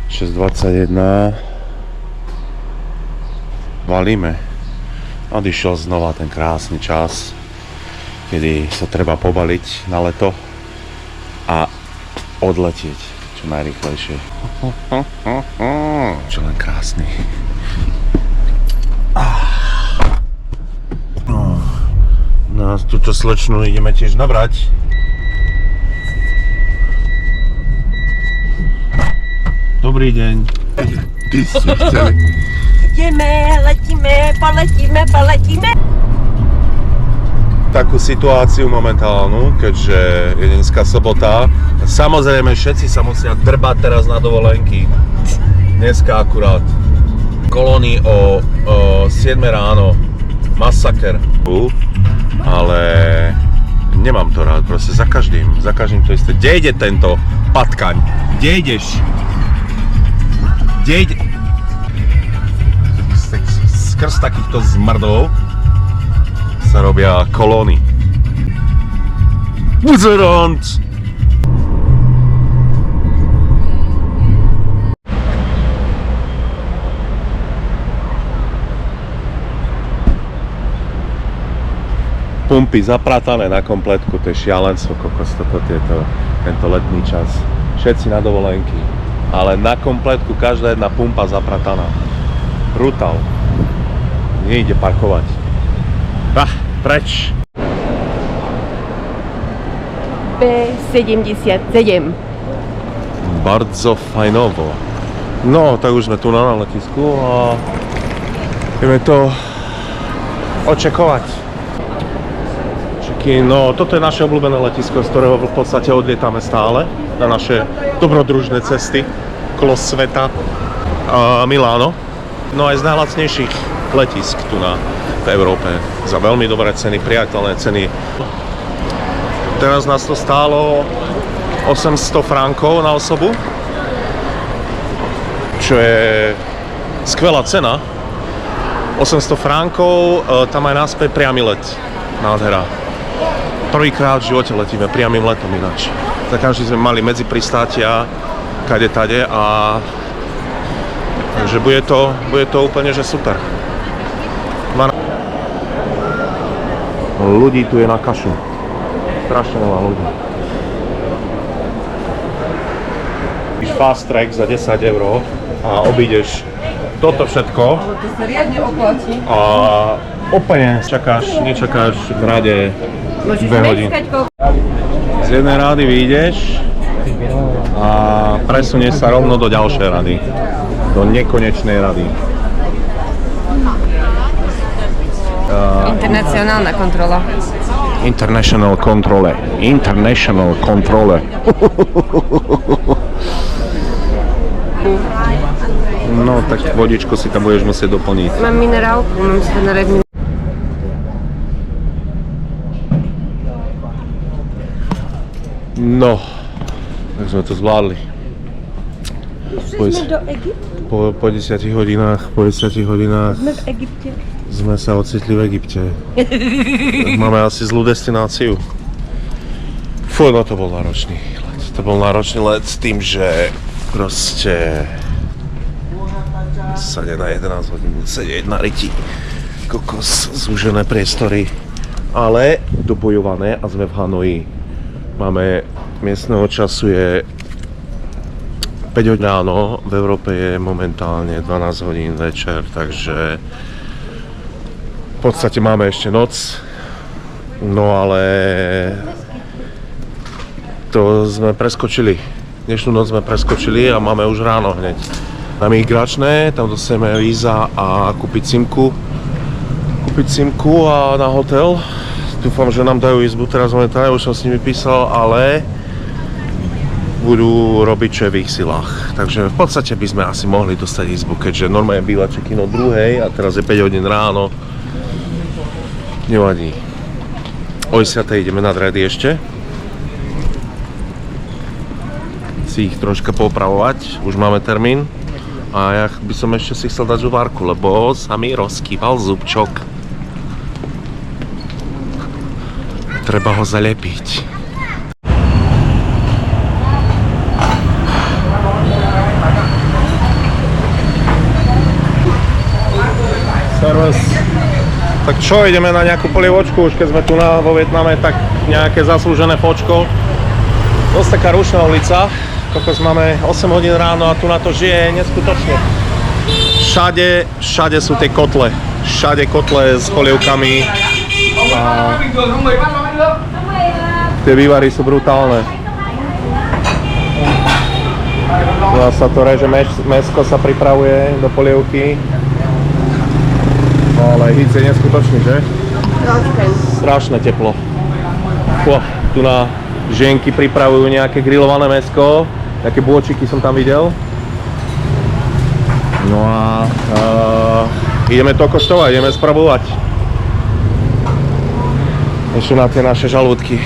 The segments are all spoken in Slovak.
6:21. Valíme. Odišiel znova ten krásny čas, kedy sa treba pobaliť na leto a odletieť čo najrýchlejšie. Čo len krásny. No, túto slečnu ideme tiež nabrať. Dobrý deň. Ty si chceli. Ideme, poletíme. Takú situáciu momentálnu, keďže je dneska sobota. Samozrejme, všetci sa musia drbať teraz na dovolenky. Dneska akurát. Kolóny o 7 ráno. Masaker. Ale nemám to rád, proste za každým to isté. Kde ide tento patkaň? Kde ideš? Kde ide? Skrz takýchto zmrdov sa robia kolóny. Buzerant! Pumpy zapratané na kompletku, to je šialenstvo, kokos, tento letný čas. Všetci na dovolenky, ale na kompletku každá jedna pumpa zaprataná. Brutál. Nejde parkovať. Preč! B77. Bardzo fajnovo. No, tak už sme tu na letisku a ideme to očekovať. No, toto je naše obľúbené letisko, z ktorého v podstate odlietame stále na naše dobrodružné cesty okolo sveta. Miláno. No aj z najlacnejších letisk tu v Európe. Za veľmi dobré ceny, priateľné ceny. Teraz nás to stálo 800 frankov na osobu, čo je skvelá cena. 800 frankov, tam aj naspäť priamy let. Nádhera. Prvýkrát v živote letíme priamym letom ináč. Za každý sme mali medzi pristátia, kade tade a takže bude to úplne že super. Ľudí tu je na kašu. Strašne veľa ľudí. Fast track za 10 € a obídeš toto všetko. Ale to sa riadne oplatí. A úplne nečakáš v rade 2 hodiny. Z jednej rady vyjdeš a presunieš sa rovno do ďalšej rady. Do nekonečnej rady. Internacionálna kontrola. International controle. No, tak vodičku si tam budeš musieť doplniť. Mám minerálku, mám si nariť minerálku. No, tak sme to zvládli. Sme do Egyptu. Po 10 hodinách Sme v Egypte. sme sa ocitli v Egypte. Máme asi zlú destináciu. Fú, no to bol náročný let. To bol náročný let s tým, že proste sa nedá 11 hodín sedieť na riti. Kokos, zúžené priestory, ale dobojované a sme v Hanoji. Máme, miestneho času je 5 hodín ráno, v Európe je momentálne 12 hodín večer, takže v podstate máme ešte noc, no ale to sme preskočili. Dnešnú noc sme preskočili a máme už ráno hneď. Na migračné, tam dostaneme víza a kúpiť simku a na hotel. Dúfam, že nám dajú izbu teraz momentálne, už som s nimi písal, ale budú robiť, čo je v ich silách. Takže v podstate by sme asi mohli dostať izbu, keďže normálne býva check-in o 2:00 a teraz je 5 hodín ráno. Nevadí. O 10:00 ideme na dredy ešte. Si ich troška popravovať, už máme termín. A ja by som ešte si chcel dať žuvárku, lebo sa mi rozkýval zubčok. Treba ho zalepiť. Tak čo, ideme na nejakú polievočku, už keď sme tu vo Vietname, tak nejaké zaslúžené fočko. Dosť taká rušná ulica, kokos máme 8 hodín ráno a tu na to žije neskutočne. Všade sú tie kotle, všade kotle s polievkami a tie vývary sú brutálne. Sa to reže, mäsko sa pripravuje do polievky. No ale hit je neskutočný, že? Strašné teplo. Tu na ženky pripravujú nejaké grillované mäsko. Také bôčiky som tam videl. No a ideme to koštovať, ideme sprobovať. Ešte na tie naše žalúdky.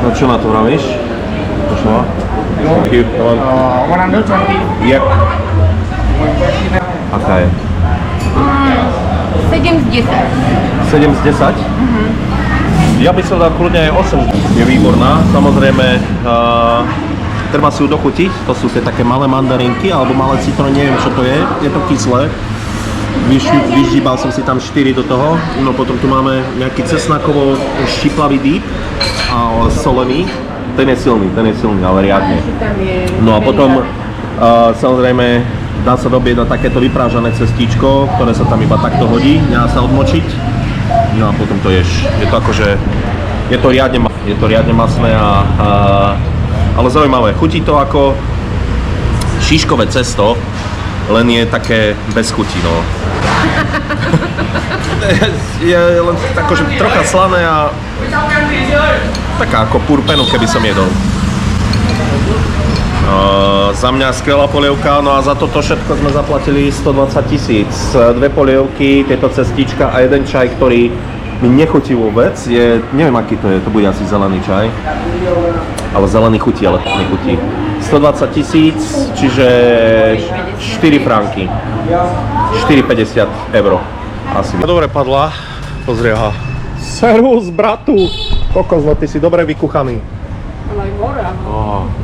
No čo na to vravíš? Čo? Thank you. Come on. Yep. Aká je? 7 z 10. 7 z 10? Ja by som dal kľudne aj 8. Je výborná. Samozrejme, treba si ju dochutiť. To sú tie také malé mandarinky alebo malé citróny, neviem čo to je. Je to kyslé. Vyždíbal som si tam 4 do toho. No potom tu máme nejaký cesnakovo štiplavý dýp a solený. Ten je silný, ale riadne. No a potom samozrejme dá sa dobieť na takéto vyprážané cestíčko, ktoré sa tam iba takto hodí, nedá sa odmočiť. No a potom to ješ. Je to akože, je to riadne masné ale zaujímavé. Chutí to ako šiškové cesto, len je také bez chuti, no. Je len akože trocha slané a taká ako purpenu, keby som jedol. Za mňa skvelá polievka, no a za toto všetko sme zaplatili 120 000. 2 polievky, tieto cestička a jeden čaj, ktorý mi nechutí vôbec. Neviem aký to je, to bude asi zelený čaj. Ale zelený chutí, ale nechutí. 120 000, čiže 4 franky. 4,50 €. Asi. Dobre padla, pozri aha. Servus, bratu! Kokos, no ty si dobre vykuchaný.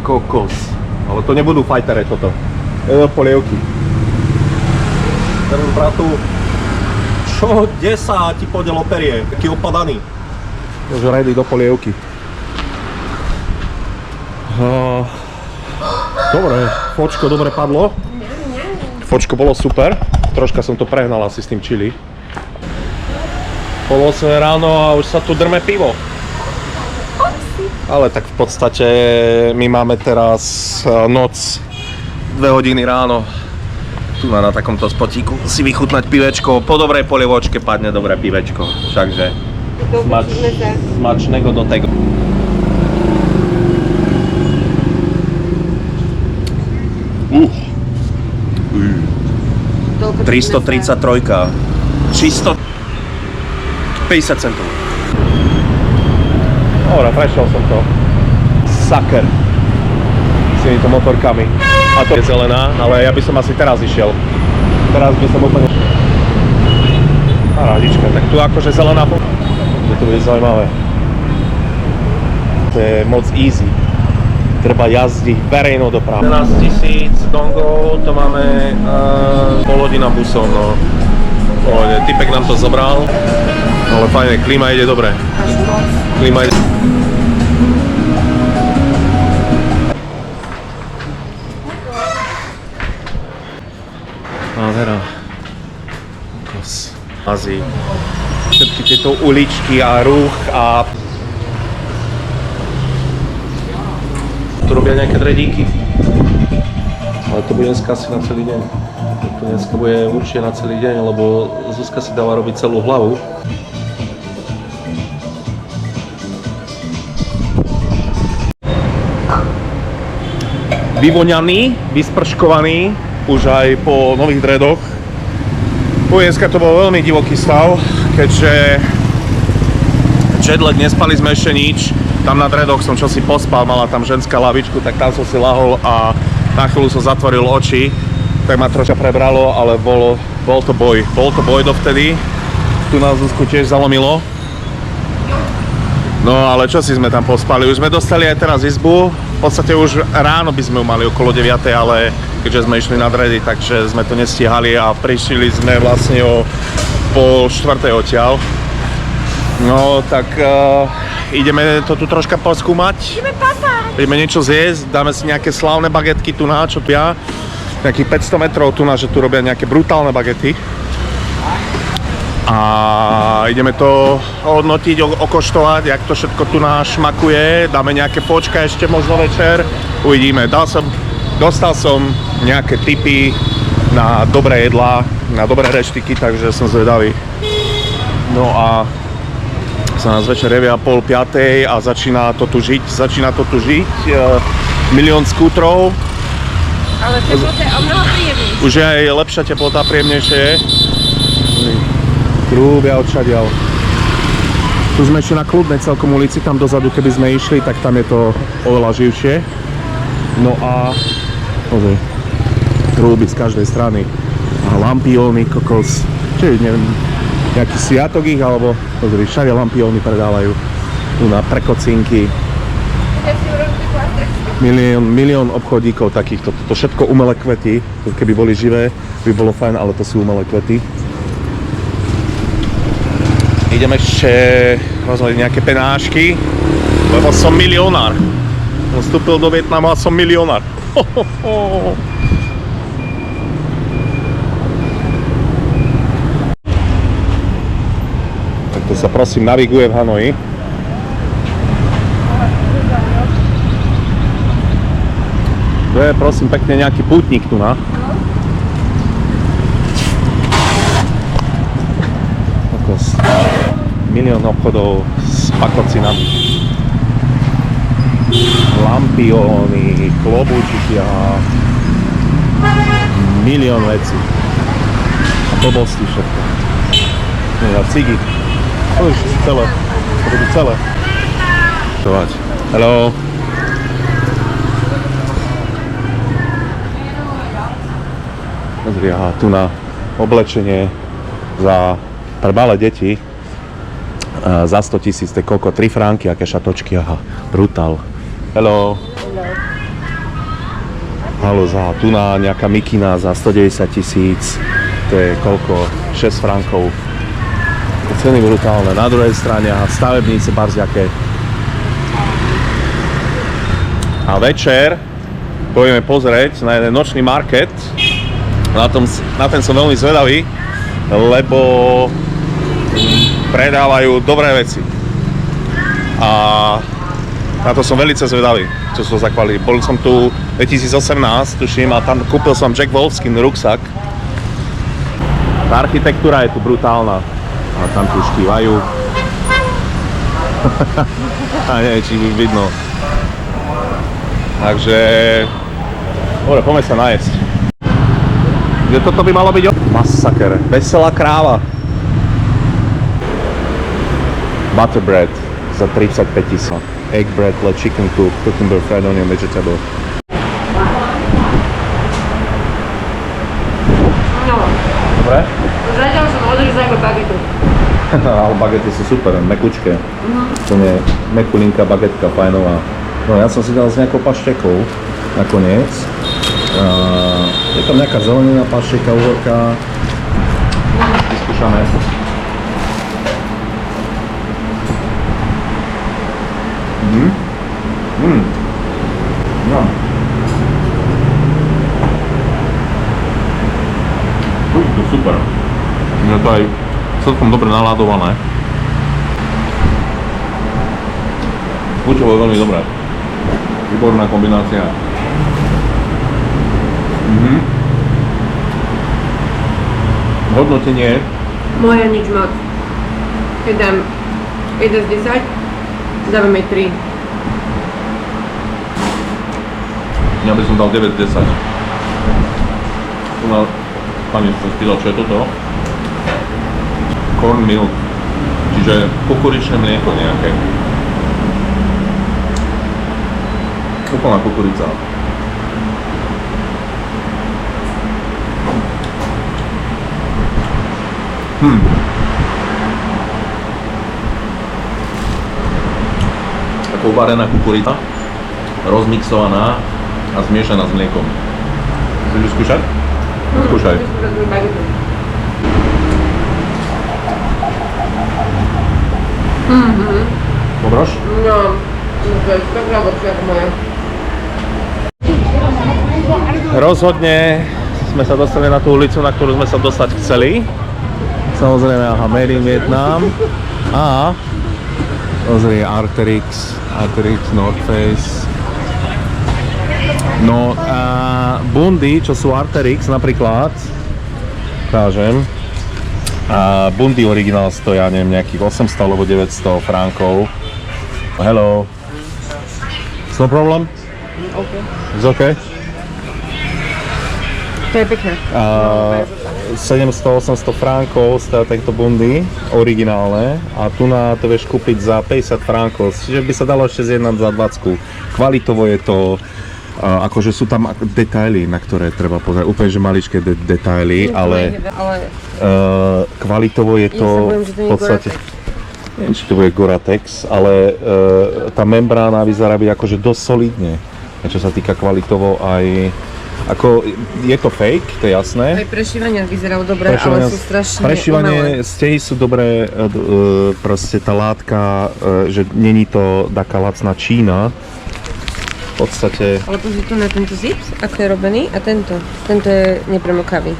Kokos. Ale to nebudú fajtere toto. Je to polievky. Servus, bratu. Čo? Kde sa ti podelo perie? Taký opadaný. Už ready do polievky. Dobre, fočko dobre padlo. Fočko bolo super. Troška som to prehnal asi s tým chili. Pol 8 ráno a už sa tu drme pivo. Ale tak v podstate my máme teraz noc 2 hodiny ráno. Tu na takomto spotíku si vychutnať pivečko. Po dobrej polievočke padne dobré pivečko. Všakže smačného do tego. 333. Čisto 50 centov. Dobre, prešiel som to. Saker. S týmito motorkami. A to je zelená, ale ja by som asi teraz išiel. Teraz by som úplne... Parádička, tak tu akože zelená... To bude zaujímavé. To je moc easy. Treba jazdiť verejnou dopravu. 11 000 dongov, to máme pol hodina busom, no. Typek nám to zobral, ale fajne, klíma ide dobre. Klíma ide... Nádhera. Kos. Azii. Všetky tieto uličky a ruch a... Tu robia nejaké dredíky. Ale to bude dneska asi na celý deň. To dneska bude určite na celý deň, lebo Zuzka si dala robiť celú hlavu. Vyvoňaný, vysprškovaný, už aj po nových dredoch. Dneska to bol veľmi divoký stav, keďže jetlag, nespali sme ešte nič. Tam na dredoch som čosi pospal, mala tam ženská lavičku, tak tam som si lahol a na chvíľu som zatvoril oči. Tak ma troška prebralo, ale bol to boj. Bol to boj dovtedy. Tu nás Zuzku tiež zalomilo. No ale čo si sme tam pospali? Už sme dostali aj teraz izbu. V podstate už ráno by sme ju mali okolo 9, ale keďže sme išli nad redy, takže sme to nestíhali a prišli sme vlastne o pol 4 odtiaľ. No tak ideme to tu troška poskúmať. Ideme niečo zjesť, dáme si nejaké slávne bagetky tu na, čo tu ja. Nejakých 500 metrov tu na, že tu robia nejaké brutálne bagety. A ideme to hodnotiť, okoštovať, jak to všetko tu nás šmakuje. Dáme nejaké počka ešte možno večer. Uvidíme. Dostal som nejaké tipy na dobré jedlá, na dobré reštiky, takže som zvedavý. No a sa nás večer jevia 4:30 a začína to tu žiť. Milión skútrov. Ale teplota je o mnoho príjemnejšia. Už je aj lepšia teplota, príjemnejšie je. Krúbia odšadiaľ. Tu sme ešte na kľudnej celkom ulici, tam dozadu, keby sme išli, tak tam je to oveľa živšie. No a pozri, krúby z každej strany. A lampióny, kokos, či neviem, nejaký sviatok ich, alebo pozri, všade lampióny predávajú. Tu na prekocinky. Milión obchodíkov takýchto. To všetko umelé kvety. Keby boli živé, by bolo fajn, ale to sú umelé kvety. Idem ešte rozhodnúť nejaké penášky, lebo som milionár. Som vstúpil do Vietnamu a som milionár. Tak to sa prosím naviguje v Hanoji. To je prosím pekne nejaký pútnik tu na. Milión obchodov s pakocinami. Lampióny, klobúčiky a milión vecí. A blbosti všetko. A cigy. To je celé. To bude celé. Hello. Pozri, aha, tu na oblečenie pre malé deti za 100 000, to je koľko? 3 franky, aké šatočky, aha, brutál. Hello. Halo, tu na nejaká mikina za 190 000, to je koľko? 6 frankov. Ceny brutálne. Na druhej strane, aha, stavebnice barziaké. A večer pôjdeme pozrieť na jeden nočný market. Na ten som veľmi zvedavý, lebo predávajú dobré veci. A na to som veľmi zvedavý, čo sú za kvality. Bol som tu 2018, tuším, a tam kúpil som Jack Wolfskin ruksak. Tá architektúra je tu brutálna. A tam tu štívajú. A neviem, či vidno. Takže... Dobre, poďme sa najesť. Kde toto by malo byť? Masaker. Veselá kráva. Butter bread za 35 000. Egg bread, chicken cook, cucumber, fried onion, vegetable. No. Dobre? Zatiaľ som odrezal iba bagetu. Ale bagety sú super, mekučké. To je mekulinka bagetka, fajnová. No ja som si dal s nejakou paštekou nakoniec. Je tam nejaká zelenina, pašteka, uhorka. Vyskúšame. No. To je super. Je to aj celkom dobre naladované. Chuťovo je veľmi dobré. Výborná kombinácia. Hodnotenie. Moje nič moc. Keď dám 1 z 10, dávame 3. Ja by som dal 9 z 10. Tu na pani som spýtal, čo je toto? Corn milk, čiže kukuričné mlieko nejaké. Úplná kukurica. uvarená kukurica, rozmixovaná a zmiešaná s mliekom. Chceš ju skúšať? Skúšaj. Pobraš? No, to je tak lepšie ako moje. Rozhodne sme sa dostali na tú ulicu, na ktorú sme sa dostať chceli. Samozrejme, aha, Made in Vietnam. A pozri, Arc'teryx, North Face. No a bundy, čo sú Arc'teryx napríklad, ukážem. A bundy originál stoja, neviem, nejakých 800 alebo 900 frankov. Hello. No problem? Okay. It's okay? To je pekné. 700-800 frankov stoja tieto bundy, originálne, a tu na to vieš kúpiť za 50 frankov, čiže by sa dalo ešte zjednať za 20. Kvalitovo je to, akože sú tam detaily, na ktoré treba pozerať, úplne že maličké detaily, ale kvalitovo je to v podstate, neviem, či to bude Gore-Tex, ale tá membrána vyzerá byť akože dosť solidne, čo sa týka kvalitovo aj. Ako, je to fake, to je jasné. Aj prešívania vyzerajú dobre, ale sú strašne prešívanie, stehy sú dobré, proste tá látka, že není to taká lacná Čína. V podstate. Ale pozri tu na tento zips, ako je robený, a tento je nepremokavý.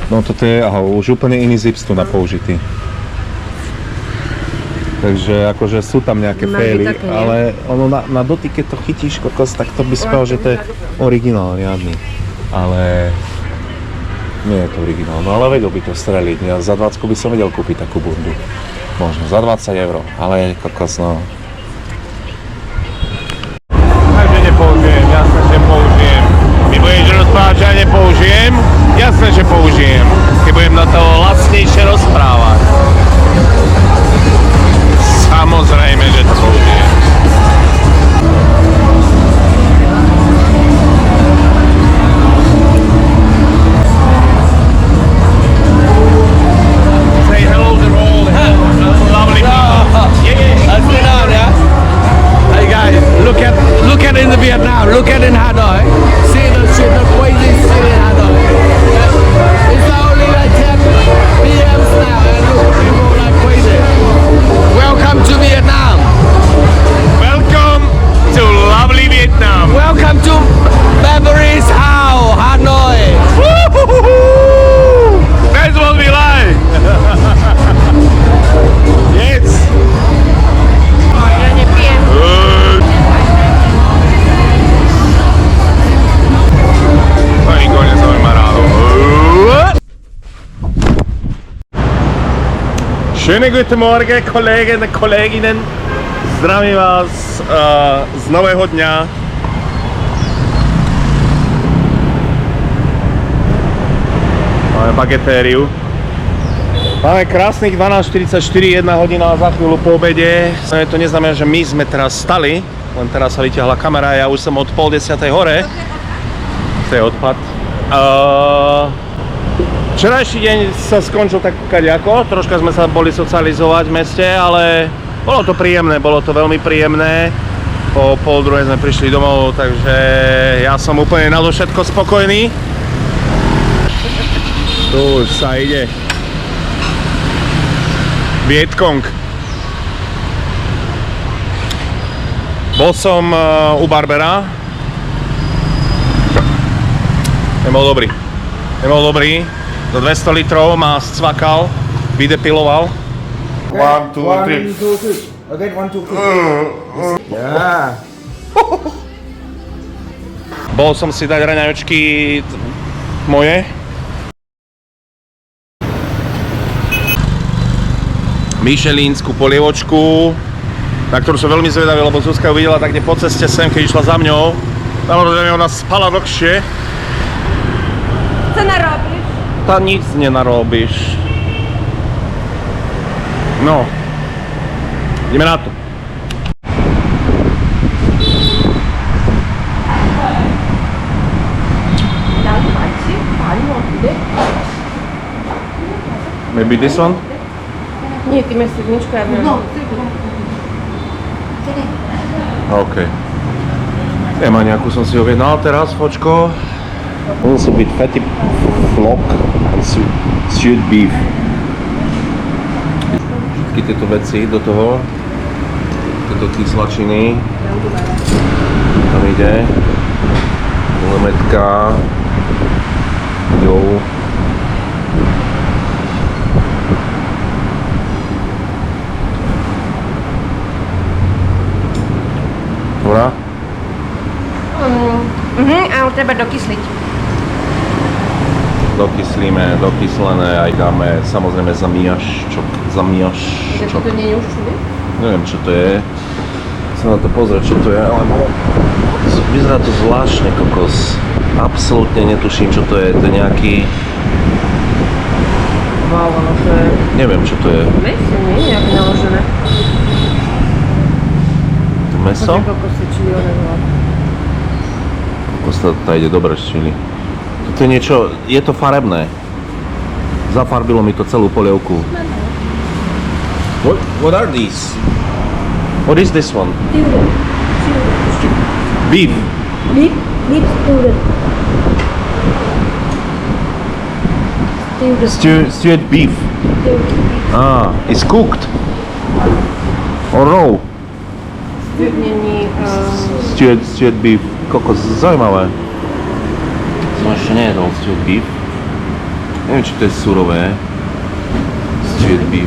No toto je, aha, už úplne iný zips tu na použitý. Takže akože sú tam nejaké faily, ale ono na dotyke to chytíš kokos, tak to by si povedal, že to je originál riadny. Ale nie je to originál, no ale vedel by to streliť. Ja za 20 by som vedel kúpiť takú bundu. Možno za 20 €, ale kokos, no. Takže nepoužijem, jasné, že použijem. Vy budeš rozprávať, že ja nepoužijem? Jasné, že použijem. Keď budem na to lacnejšie rozprávať. Samozrejme, že to použijem. Say hello to all the lovely people. Yeah. Let's get on, yeah? Hey guys, look at in the Vietnam, look at in Hanoi. See the shit, the crazy shit in Hanoi. Yeah? It's only like 10 p.m. now and look, people like crazy. Welcome to Vietnam. Welcome to lovely Vietnam. Welcome to Beverly's House, Hanoi. That's what we like. Yes. Ja nepijem. To nikoho nezaujíma ráno. Schönen guten Morgen, Kollegen und Kolleginnen. Zdravím vás z nového dňa. Máme bagetériu. Máme krásnych 12:44, 1 hodina za chvíľu po obede. To neznamená, že my sme teraz stali, len teraz sa vytiahla kamera, ja už som od 9:30 hore. To je odpad. Včerajší deň sa skončil tak kaďako, troška sme sa boli socializovať v meste, ale bolo to príjemné, bolo to veľmi príjemné. Po 12:30 sme prišli domov, takže ja som úplne na to všetko spokojný. Tu už sa ide Vietkong. Bol som u barbera. Nebol dobrý. Do 200 litrov ma scvakal, vydepiloval. 1, 2, 3. 1, 2, 3. Again, 1, 2, 3. Yeah. Bol som si dať raňajočky moje. Michelinskú polievočku, na ktorú som veľmi zvedavý, lebo Zuzka ju videla tak kde po ceste sem, keď išla za mňou. Samozrejme, ona spala dlhšie. Co narobíš? Tá nic nenarobíš. No. Ideme na to. Maybe this one? Nie, ty máš sedmičku, ja mám. No, OK. Nemá nejakú som si objednal teraz, fočko. Musí byť fatty flock and stewed beef. Všetky tieto veci do toho, tieto kyslačiny, tam ide, lemetka, jo. Dobrá? Ale treba dokysliť. Dokyslíme, dokyslené, aj dáme samozrejme zamiaščok. To nie je už všude? Neviem čo to je. Chcem na to pozrieť čo to je, ale vyzerá to zvláštne kokos. Absolútne netuším čo to je, to je nejaký... Wow, ono to je... Neviem čo to je. Meso, nie? Nejaké naložené. To meso? Koľko kosti čili ono. Kokos to ide dobre z čili. To je niečo, je to farebné. Zafarbilo mi to celú polievku. What are these? What is this one? Beef. Beef Stewed beef. Ah, it's cooked. Or raw. Není... Stewed beef. Kokos, zaujímavé. Som ešte nejedol stewed beef. Neviem, či to je surové. Stewed beef.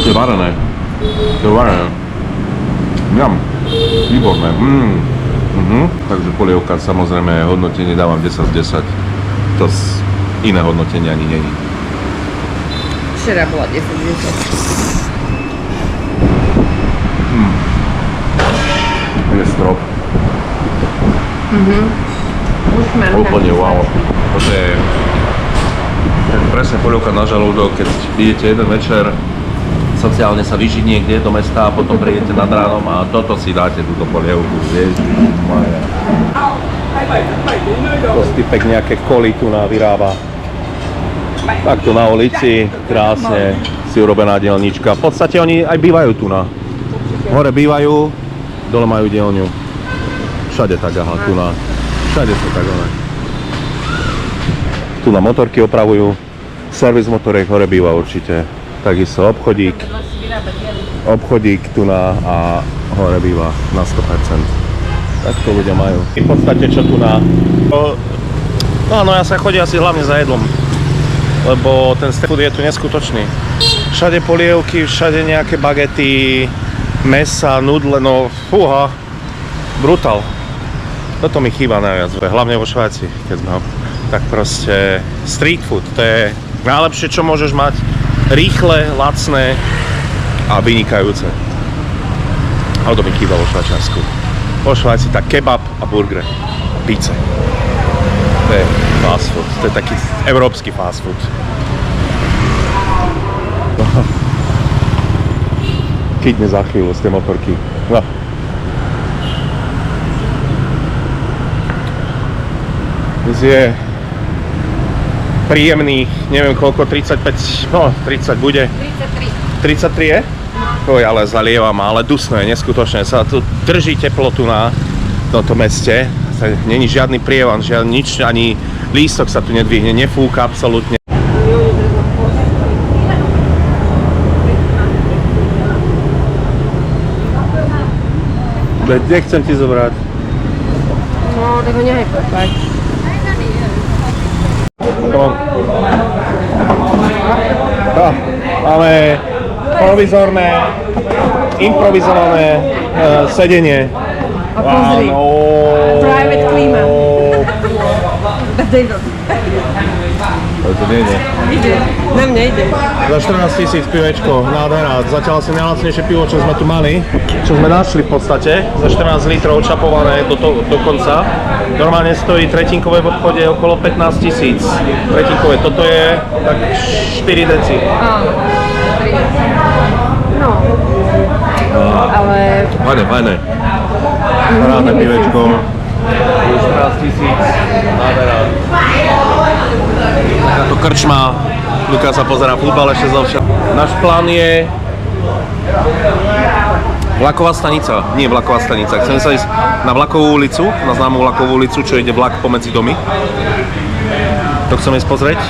To je varené. Mňam. Výborné. Takže polievka, samozrejme, hodnotenie dávam 10 z 10. To iné hodnotenie ani není. Včera bola 10. Je strop. Už mám Úplne taký wow. zvláštny. To je presne polievka na žalúdok, keď idete jeden večer sociálne sa vyžiť niekde do mesta a potom prídete nad ránom a toto si dáte, túto polievku. Ježišmaja. To typek nejaké koli tu vyrába. Takto na ulici, krásne si urobená dielnička. V podstate oni aj bývajú tu na. Hore bývajú, dole majú dielňu. Všade tak, aha, tu na. Všade sú tak, ale. Tu na motorky opravujú. Servis motoriek hore býva určite. Takisto obchodík tu na a hore býva na 100%. Tak to ľudia majú. V podstate čo tu na... No ja sa chodím asi hlavne za jedlom. Lebo ten street food je tu neskutočný. Všade polievky, všade nejaké bagety, mesa, nudle, no fúha. Brutál. Toto mi chýba najviac, hlavne vo Švájci, keď sme ho. Tak proste street food, to je najlepšie čo môžeš mať. Rýchle, lacné a vynikajúce. Ale to mi chýba vo Švajčiarsku. Vo Švajci tak kebab a burger. Pizza. To je fast food. To je taký európsky fast food. Chytne za chvíľu z tej motorky. No. Dnes je príjemný, neviem koľko, 35, no 30 bude. 33 je? Oj, ale zalieva ma, ale dusno je, neskutočne. Sa tu drží teplotu na tomto meste. Není žiadny prievan, žiadny nič, ani lístok sa tu nedvihne, nefúka absolútne. Nechcem ti zobrať. No, tak ho nehaj popať. Máme improvizované sedenie. A pozri, private klíma. To nejde. Ide, na mňa ide. Za 14 000 pivečko, nádhera. Zatiaľ asi najlacnejšie pivo, čo sme tu mali. Čo sme našli v podstate. Za 14 litrov čapované do konca. Normálne stojí tretinkové v obchode okolo 15 000. Tretinkové, toto je tak 4 deci. Áno, 3 deci. No, ale... Fajné. Parádne pivečko. Už 14 000. Nádhera. Takáto krčma. Luka sa pozerá futbal ešte zo všetko. Náš plán je vlaková stanica. Nie vlaková stanica. Chceme sa ísť na vlakovú ulicu, na známú vlakovú ulicu, čo ide vlak pomedzi domy. To chceme ísť pozrieť.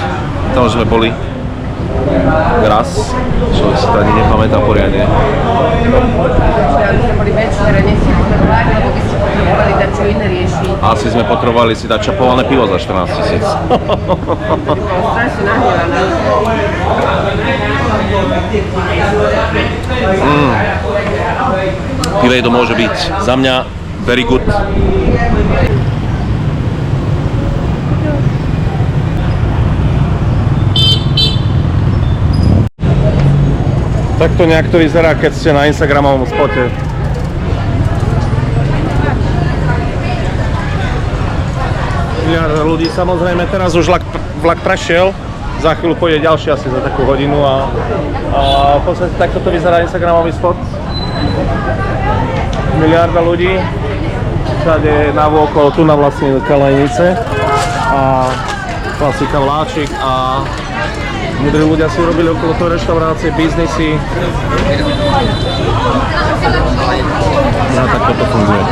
Tam už sme boli raz, čo si to ani nepamätám poriadne. Asi sme potrebovali si dať čapované pivo za 14 000. Pivej to môže byť. Za mňa very good. Takto nejak to vyzerá, keď ste na Instagramovom spote. Miliarda ľudí samozrejme, teraz už vlak prešiel, za chvíľu pôjde ďalší asi za takú hodinu a v podstate takto to vyzerá Instagramový spot. Miliarda ľudí, všade navôkol, tu na vlastne Kalajnice a klasika vláčik a múdri ľudia si robili okolo toho reštaurácie, biznisy. No tak toto funguje.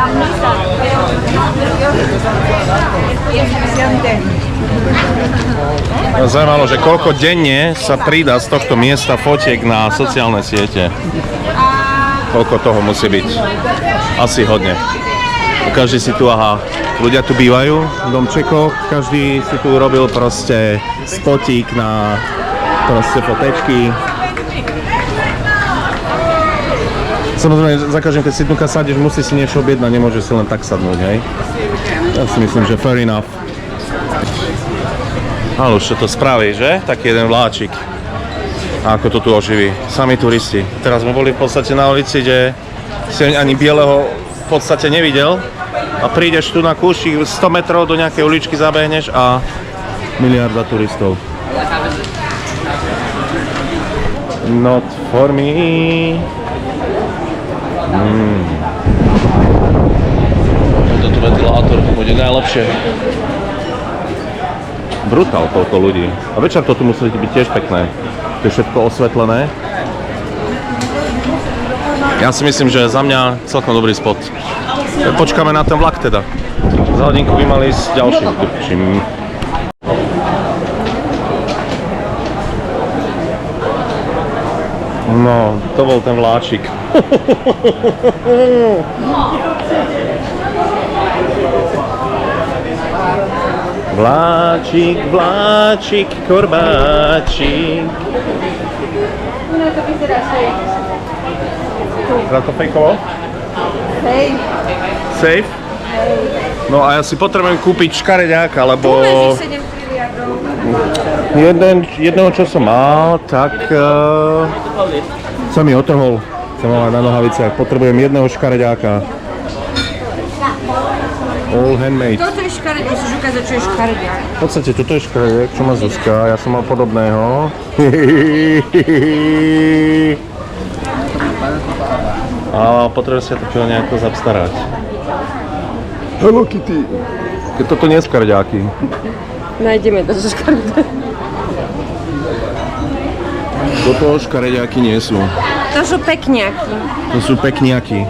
Zaujímalo, že koľko denne sa pridá z tohto miesta fotiek na sociálne siete. Koľko toho musí byť? Asi hodne. Každý si tu, ľudia tu bývajú v domčekoch, každý si tu urobil proste spotík na proste fotečky. Samozrejme, za každým, keď si dnuka sadíš, musí si niečo objednať, nemôže si len tak sadnúť, hej? Ja si myslím, že fair enough. Ale už to spraví, že? Taký jeden vláčik. A ako to tu oživí. Sami turisti. Teraz sme boli v podstate na ulici, kde si ani bieleho v podstate nevidel. A prídeš tu na kúšik 100 metrov do nejakej uličky, zabehneš a miliarda turistov. Not for me. Toto ventilátor bude najlepšie. Brutál toľko ľudí. A večer to tu musí byť tiež pekné. To je všetko osvetlené. Ja si myslím, že za mňa celkom dobrý spot. Počkáme na ten vlak teda. Za hodinku by mali ísť ďalší. No, to bol ten vláčik. Vláčik, vláčik, korbáčik. No to vyzerá safe. Vyzerá to fejkovo? Safe. Safe? No a ja si potrebujem kúpiť škareďáka, lebo jedného, čo som mal, tak sa mi otrhol. Som mal na nohaviciach. Potrebujem jedného škareďáka. All handmade. Toto je škareďák, musíš ukázať, čo je škareďák. V podstate toto je škareďák, čo má Zuzka. Ja som mal podobného. A potrebujem si to nejako zabstarať. Hello Kitty. Keď toto nie je škareďáky. Nájdeme to, čo škareďák. Toto škareďáky nie sú. To sú pekňáky. To sú pekňáky.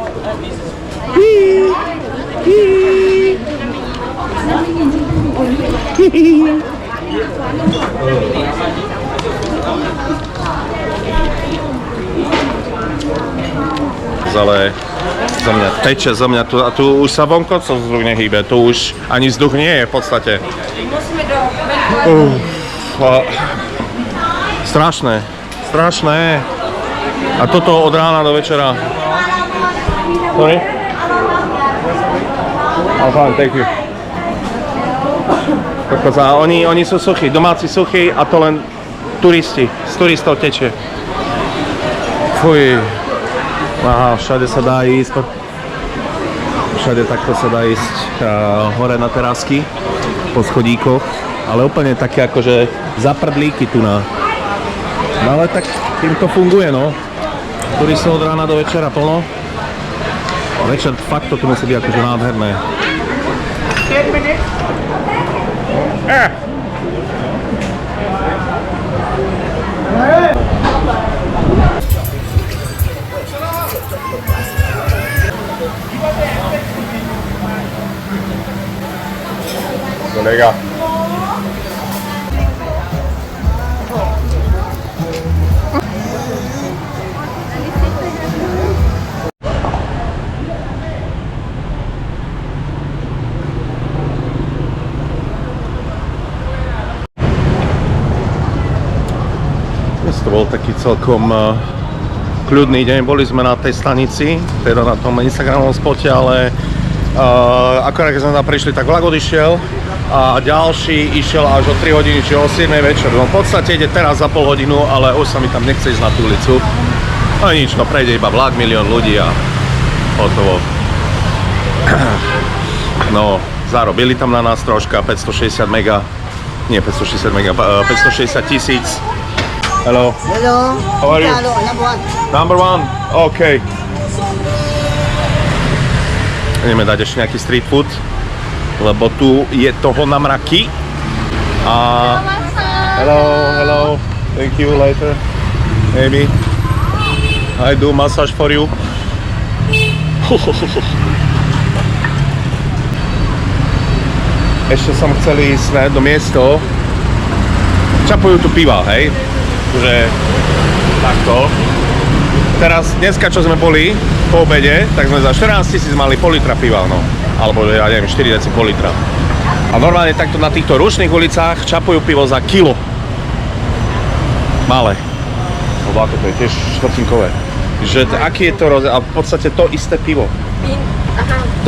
Ale za mňa teče, za mňa tu, a tu už sa vonko co vzduch nehýbe, tu už ani vzduch nie je v podstate. Musíme do Strašné, strašné. A toto od rána do večera. Sorry? I'm fine, thank you. A oni sú suchí, domáci suchí a to len turisti, z turistov teče. Fuj. Aha, všade sa dá ísť, všade takto sa dá ísť hore na terasky, po schodíkoch, ale úplne také akože zaprdlíky tu na. No ale tak tým to funguje, no. Turistov od rána do večera plno. večer fakt toto musí byť akože nádherné. Kolega. Dnes to bol taký celkom kľudný deň, boli sme na tej stanici, teda na tom Instagramovom spote, ale akorát keď sme tam prišli, tak vlak odišiel a ďalší išiel až o 3 hodiny, čiže o 7 večer. No v podstate ide teraz za pol hodinu, ale už sa mi tam nechce ísť na tú ulicu. No nič, no prejde iba vlak, milión ľudí a hotovo. No, zarobili tam na nás troška, 560 mega, nie 560 mega, 560 000. Hello. Hello. How are you? Hello, number one. Number one? OK. Ideme dať ešte nejaký street food, lebo tu je toho na mraky. A... Hello. Thank you, later. Maybe. I do massage for you. Ešte som chcel ísť na jedno miesto. Čapujú tu piva, hej? Že takto. Teraz, dneska čo sme boli po obede, tak sme za 14 000 mali pol litra piva, no. Alebo ja neviem, 4 deci pol litra. A normálne takto na týchto ručných ulicách čapujú pivo za kilo. Malé. Lebo ako to je tiež štvrtinkové. Že aký je to rozdiel? A v podstate to isté pivo.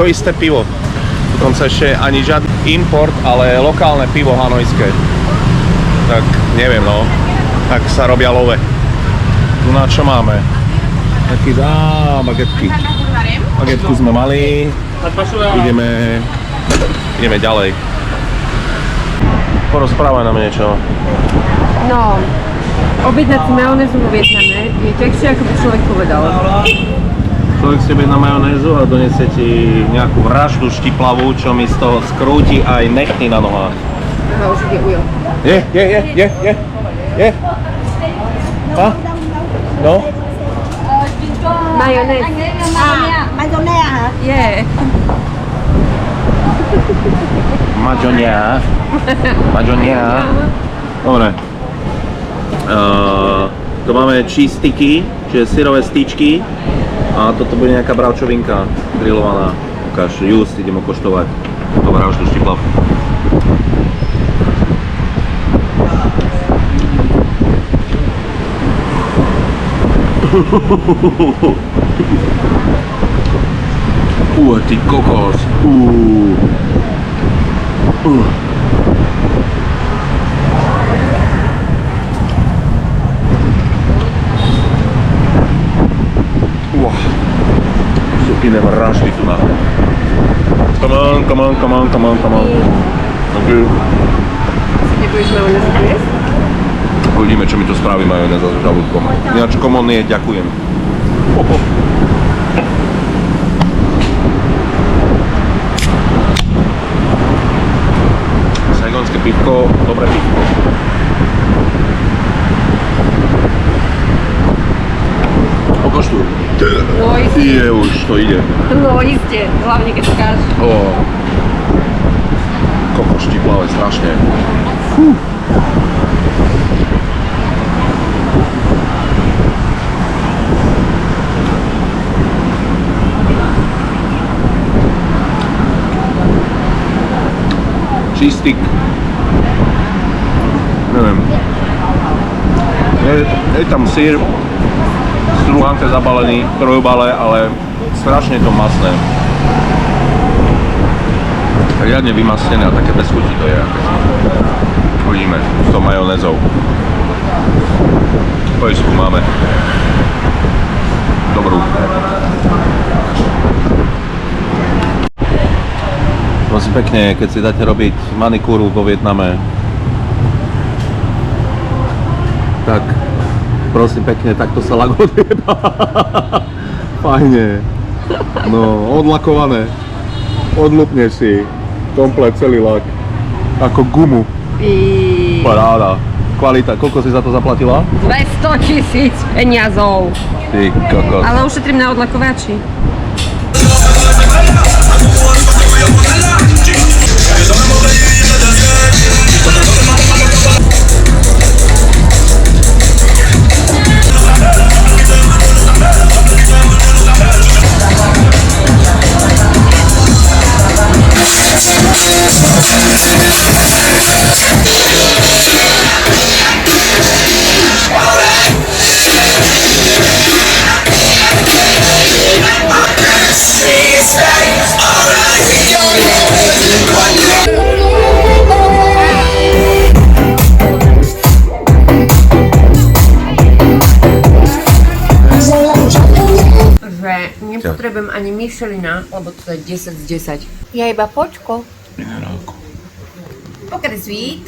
To isté pivo. Dokonca ešte ani žiadny import, ale lokálne pivo hanojské. Tak neviem, no. Tak sa robia love. Tu na čo máme? Taký bagetky. Bagetku sme mali. Ideme ďalej. Porozprávaj nám niečo. No, objednať si majonézu vo Vietname je ťažšie, ako by človek povedal. Človek si objedná majonézu a donesie ti nejakú vraždu štiplavú, čo mi z toho skrúti aj nechty na nohách. Aha, už ide ujo. Je. Ha? No? Majonez. Majonea hả? Je. Majonia. Dobre. Tu máme cheese sticky, čiže syrové styčky. A toto bude nejaká bravčovinka grillovaná. Ukáž, just idem okoštovať túto vraždu štiplav. Ty kokos. Supine vraždy tu na. Come on. Okay. Nebudeš majonézu jesť? Uvidíme, čo mi to spraví majonéza s žalúdkom. Ináč komon je, ďakujem. Saigonské pivko, dobré pivko. Okoštuj. No iste. Je, už to ide. No iste, hlavne keď skáš. Kokos štiplavé, strašne. Čistik. Neviem. Je tam syr, strúhanke zabalený, trojbale, ale strašne to masné. Riadne vymastnené a také bez chuti to je. Uvidíme s tou majonézou. Pojistku máme. Dobrú. Prosím pekne, keď si dáte robiť manikúru vo Vietname, tak prosím pekne, takto sa lagoduje. Fajne. No, odlakované. Odlupne si komplet celý lak. Ako gumu. Paráda. Kvalita. Koľko si za to zaplatila? 200 000 peniazov. Ty kokos. Ale ušetrím na odlakovači. Že nepotrebujem ani Michelina, lebo to je 10 z 10. Ja iba počko. Minerálku. Poker sweet.